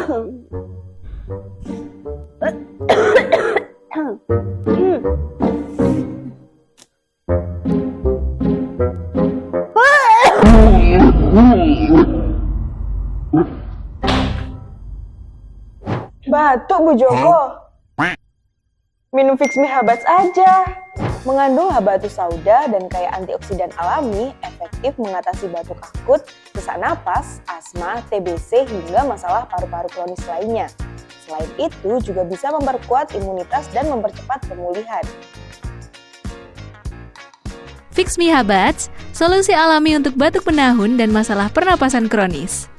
Batuk Bu Joko. Minum Fix Me Habats aja. Mengandung habatus sauda dan kaya antioksidan alami, efektif mengatasi batuk akut, sesak napas, asma, TBC, hingga masalah paru-paru kronis lainnya. Selain itu, juga bisa memperkuat imunitas dan mempercepat pemulihan. Fix Me Habats, solusi alami untuk batuk penahun dan masalah pernapasan kronis.